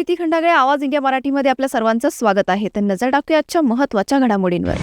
प्रीती खंडागळे, आवाज इंडिया मराठीमध्ये आपल्या सर्वांचं स्वागत आहे. तर नजर टाकूया आजच्या महत्त्वाच्या घडामोडींवर.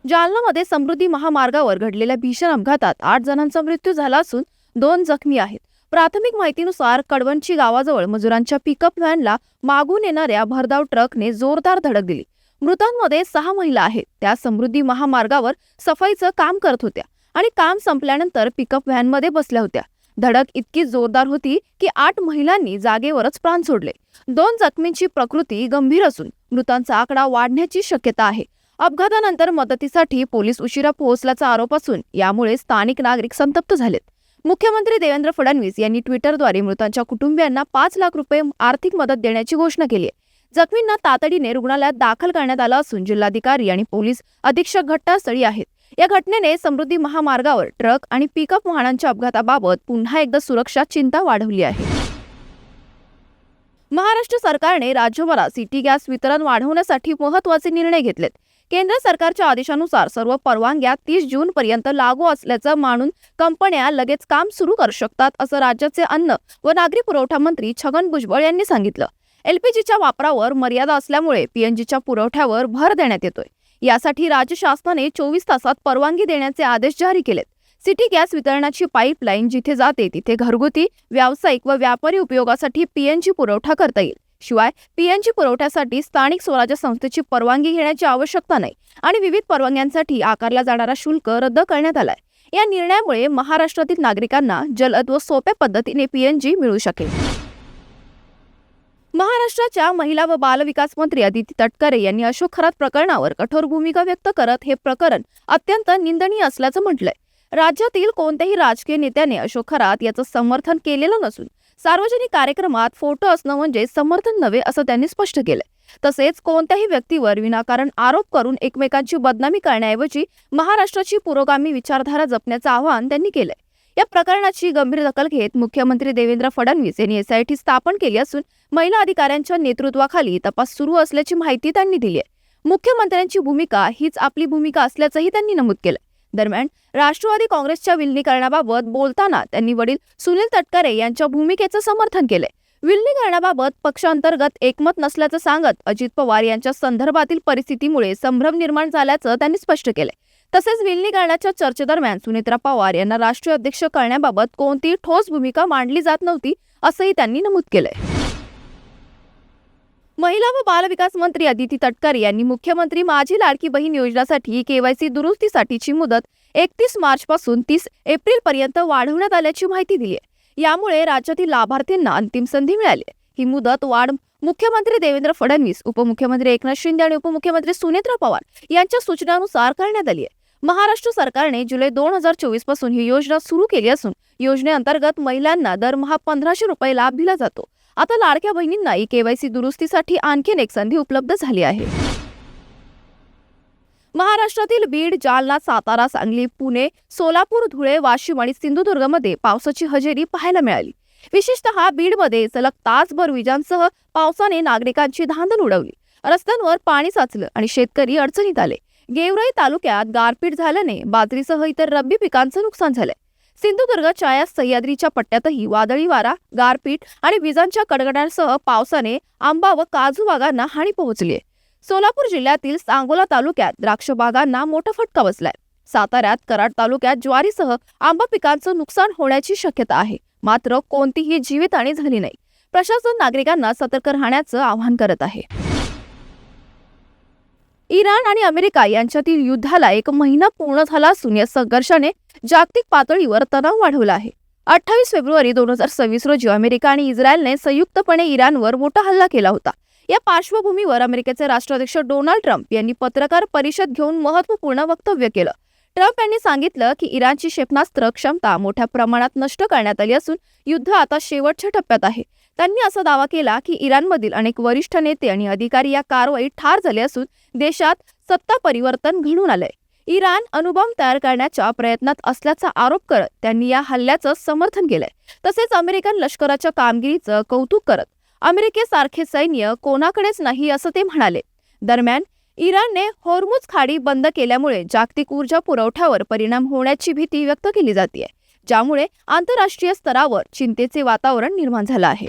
जालनामध्ये समृद्धी महामार्गावर घडलेल्या भीषण अपघातात 8 जणांचा मृत्यू झाला असून 2 जखमी आहेत. प्राथमिक माहितीनुसार कडवंची गावाजवळ मजुरांच्या पिकअप व्हॅनला मागून येणाऱ्या भरधाव ट्रकने जोरदार धडक दिली. मृतांमध्ये 6 महिला आहेत. त्या समृद्धी महामार्गावर सफाईचं काम करत होत्या आणि काम संपल्यानंतर पिकअप व्हॅनमध्ये बसल्या होत्या. धडक इतकी जोरदार होती की 8 महिलांनी जागेवरच प्राण सोडले. 2 जखमींची प्रकृती गंभीर असून मृतांचा आकडा वाढण्याची शक्यता आहे. अपघातानंतर मदतीसाठी पोलीस उशिरा पोहोचल्याचा आरोप असून यामुळे स्थानिक नागरिक संतप्त झालेत. मुख्यमंत्री देवेंद्र फडणवीस यांनी ट्विटरद्वारे मृतांच्या कुटुंबियांना 5 लाख रुपये आर्थिक मदत देण्याची घोषणा केली आहे. जखमींना तातडीने रुग्णालयात दाखल करण्यात आलं असून जिल्हाधिकारी आणि पोलीस अधीक्षक घटनास्थळी आहेत. या घटनेने समृद्धी महामार्गावर ट्रक आणि पिकअप वाहनांच्या अपघाताबाबत पुन्हा एकदा सुरक्षा चिंता वाढवली आहे. महाराष्ट्र सरकारने राज्यभरात सिटी गॅस वितरण वाढवण्यासाठी महत्त्वाचे निर्णय घेतलेत. केंद्र सरकारच्या आदेशानुसार सर्व परवानग्या 30 जून पर्यंत लागू असल्याचं मानून कंपन्या लगेच काम सुरू करू शकतात, असं राज्याचे अन्न व नागरी पुरवठा मंत्री छगन भुजबळ यांनी सांगितलं. एलपीजीच्या वापरावर मर्यादा असल्यामुळे पीएनजीच्या पुरवठ्यावर भर देण्यात येतोय. यासाठी राज्य शासनाने 24 तासात परवानगी देण्याचे आदेश जारी केलेत. सिटी गॅस वितरणाची पाईपलाईन जिथे जाते तिथे घरगुती, व्यावसायिक व व्यापारी उपयोगासाठी पीएनजी पुरवठा करता येईल. शिवाय पीएनजी पुरवठ्यासाठी स्थानिक स्वराज्य संस्थेची परवानगी घेण्याची आवश्यकता नाही आणि विविध परवानग्यांसाठी आकारला जाणारा शुल्क रद्द करण्यात आलाय. या निर्णयामुळे महाराष्ट्रातील नागरिकांना जलद व सोप्या पद्धतीने पीएनजी मिळू शकेल. महाराष्ट्राच्या महिला व बालविकास मंत्री अदिती तटकरे यांनी अशोक खरात प्रकरणावर कठोर भूमिका व्यक्त करत हे प्रकरण अत्यंत निंदनीय असल्याचं म्हटलंय. राज्यातील कोणत्याही राजकीय नेत्याने अशोक खरात याचं समर्थन केलेलं नसून सार्वजनिक कार्यक्रमात फोटो असणं म्हणजे समर्थन नव्हे, असं त्यांनी स्पष्ट केलंय. तसेच कोणत्याही व्यक्तीवर विनाकारण आरोप करून एकमेकांची बदनामी करण्याऐवजी महाराष्ट्राची पुरोगामी विचारधारा जपण्याचं आवाहन त्यांनी केलंय. या प्रकरणाची गंभीर दखल घेत मुख्यमंत्री देवेंद्र फडणवीस यांनी एसआयटी स्थापन केली असून महिला अधिकाऱ्यांच्या नेतृत्वाखाली तपास सुरू असल्याची माहिती त्यांनी दिली आहे. मुख्यमंत्र्यांची भूमिका हीच आपली भूमिका असल्याचंही त्यांनी नमूद केलं. दरम्यान राष्ट्रवादी काँग्रेसच्या विलिनीकरणाबाबत बोलताना त्यांनी वडील सुनील तटकरे यांच्या भूमिकेचं समर्थन केलंय. विलिनीकरणाबाबत पक्षांतर्गत एकमत नसल्याचं सांगत अजित पवार यांच्या संदर्भातील परिस्थितीमुळे संभ्रम निर्माण झाल्याचं त्यांनी स्पष्ट केलंय. तसेच विलिनीकरणाच्या चर्चेदरम्यान सुनेत्रा पवार यांना राष्ट्रीय अध्यक्ष करण्याबाबत कोणतीही ठोस भूमिका मांडली जात नव्हती, असंही त्यांनी नमूद केलंय. महिला व बालविकास मंत्री अदिती तटकरे यांनी मुख्यमंत्री माझी लाडकी बहीण योजनेसाठी केवायसी दुरुस्तीसाठीची मुदत 31 मार्च पासून 30 एप्रिल पर्यंत वाढवण्यात आल्याची माहिती दिली आहे. यामुळे राज्यातील लाभार्थींना अंतिम संधी मिळाली. ही मुदत वाढ मुख्यमंत्री देवेंद्र फडणवीस, उपमुख्यमंत्री एकनाथ शिंदे आणि उपमुख्यमंत्री सुनेत्रा पवार यांच्या सूचनानुसार करण्यात आली आहे. महाराष्ट्र सरकारने जुलै 2024 पासून ही योजना सुरू केली असून योजनेअंतर्गत महिलांना दरमहा 1500 रुपये लाभ दिला जातो. आता लाडक्या बहिणींनाही केवायसी दुरुस्तीसाठी आणखीन एक संधी उपलब्ध झाली आहे. महाराष्ट्रातील बीड, जालना, सातारा, सांगली, पुणे, सोलापूर, धुळे, वाशिम आणि सिंधुदुर्गमध्ये पावसाची हजेरी पाहायला मिळाली. विशेषतः बीडमध्ये सलग तासभर विजांसह पावसाने नागरिकांची धांदल उडवली. रस्त्यांवर पाणी साचलं आणि शेतकरी अडचणीत आले. गेवराई तालुक्यात गारपीट झाल्याने बाजरीसह इतर रब्बी पिकांचं नुकसान झालंय. सिंधुदुर्गच्या सह्याद्रीच्या पट्ट्यातही वादळी वारा, गारपीट आणि विजांच्या कडकडाटासह पावसाने आंबा व काजू बागांना हानी पोहोचली आहे. सोलापूर जिल्ह्यातील सांगोला तालुक्यात द्राक्ष बागांना मोठा फटका बसलाय. साताऱ्यात कराड तालुक्यात ज्वारीसह आंबा पिकांचं नुकसान होण्याची शक्यता आहे. मात्र कोणतीही जीवितहानी झाली नाही. प्रशासन नागरिकांना सतर्क राहण्याचं आवाहन करत आहे. इराण आणि अमेरिका यांच्यातील युद्धाला 1 महिना पूर्ण झाला असून या संघर्षाने जागतिक पातळीवर तणाव वाढवला आहे. 28 फेब्रुवारी 2026 रोजी अमेरिका आणि इस्रायलने संयुक्तपणे इराणवर मोठा हल्ला केला होता. या पार्श्वभूमीवर अमेरिकेचे राष्ट्राध्यक्ष डोनाल्ड ट्रम्प यांनी पत्रकार परिषद घेऊन महत्त्वपूर्ण वक्तव्य केलं. ट्रम्प यांनी सांगितलं की इराणची क्षेपणास्त्र क्षमता मोठ्या प्रमाणात नष्ट करण्यात आली असून युद्ध आता शेवटच्या टप्प्यात आहे. त्यांनी असा दावा केला की इराणमधील अनेक वरिष्ठ नेते आणि अधिकारी या कारवाईत ठार झाले असून देशात सत्ता परिवर्तन घडून आलंय. इराण अणुबॉम्ब तयार करण्याच्या प्रयत्नात असल्याचा आरोप करत त्यांनी या हल्ल्याचं समर्थन केलंय. तसेच अमेरिकन लष्कराच्या कामगिरीचं कौतुक करत अमेरिकेसारखे सैन्य कोणाकडेच नाही असं ते म्हणाले. दरम्यान इराणने होर्मुझ खाडी बंद केल्यामुळे जागतिक ऊर्जा पुरवठ्यावर परिणाम होण्याची भीती व्यक्त केली जाते, ज्यामुळे आंतरराष्ट्रीय स्तरावर चिंतेचे वातावरण निर्माण झालं आहे.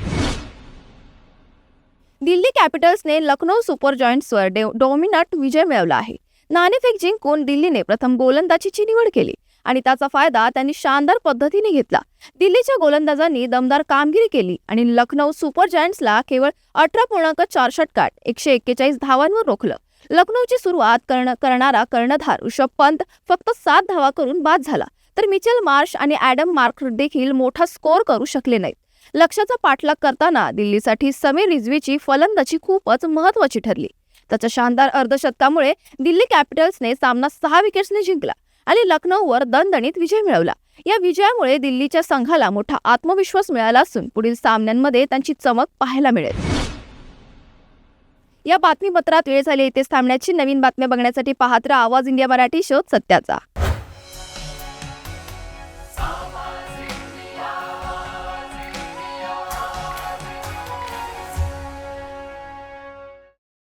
दिल्ली कॅपिटल्सने लखनौ सुपर जायंट्सवर डॉमिनंट विजय मिळवला आहे. नाणेफेक जिंकून दिल्लीने प्रथम गोलंदाजीची निवड केली आणि त्याचा फायदा त्यांनी शानदार पद्धतीने घेतला. दिल्लीच्या गोलंदाजांनी दमदार कामगिरी केली आणि लखनौ सुपर जायंट्सला केवळ 18.4 षटकात 141 धावांवर रोखलं. लखनौची सुरुवात करणारा कर्णधार ऋषभ पंत फक्त 7 धावा करून बाद झाला, तर मिचेल मार्श आणि ॲडम मार्कर देखील मोठा स्कोअर करू शकले नाहीत. लक्ष्याचा पाठलाग करताना दिल्लीसाठी समीर रिझवीची फलंदाजी खूपच महत्त्वाची ठरली. त्याच्या शानदार अर्धशतकामुळे दिल्ली कॅपिटल्सने सामना 6 विकेट्सने जिंकला आणि लखनौवर दणदणीत विजय मिळवला. या विजयामुळे दिल्लीच्या संघाला मोठा आत्मविश्वास मिळाला असून पुढील सामन्यांमध्ये त्यांची चमक पाहायला मिळेल. या बातमीपत्रात वेळ झाली इथेच थांबण्याची. नवीन बातम्या बघण्यासाठी पाहत राहा आवाज इंडिया मराठी शोध सत्याचा.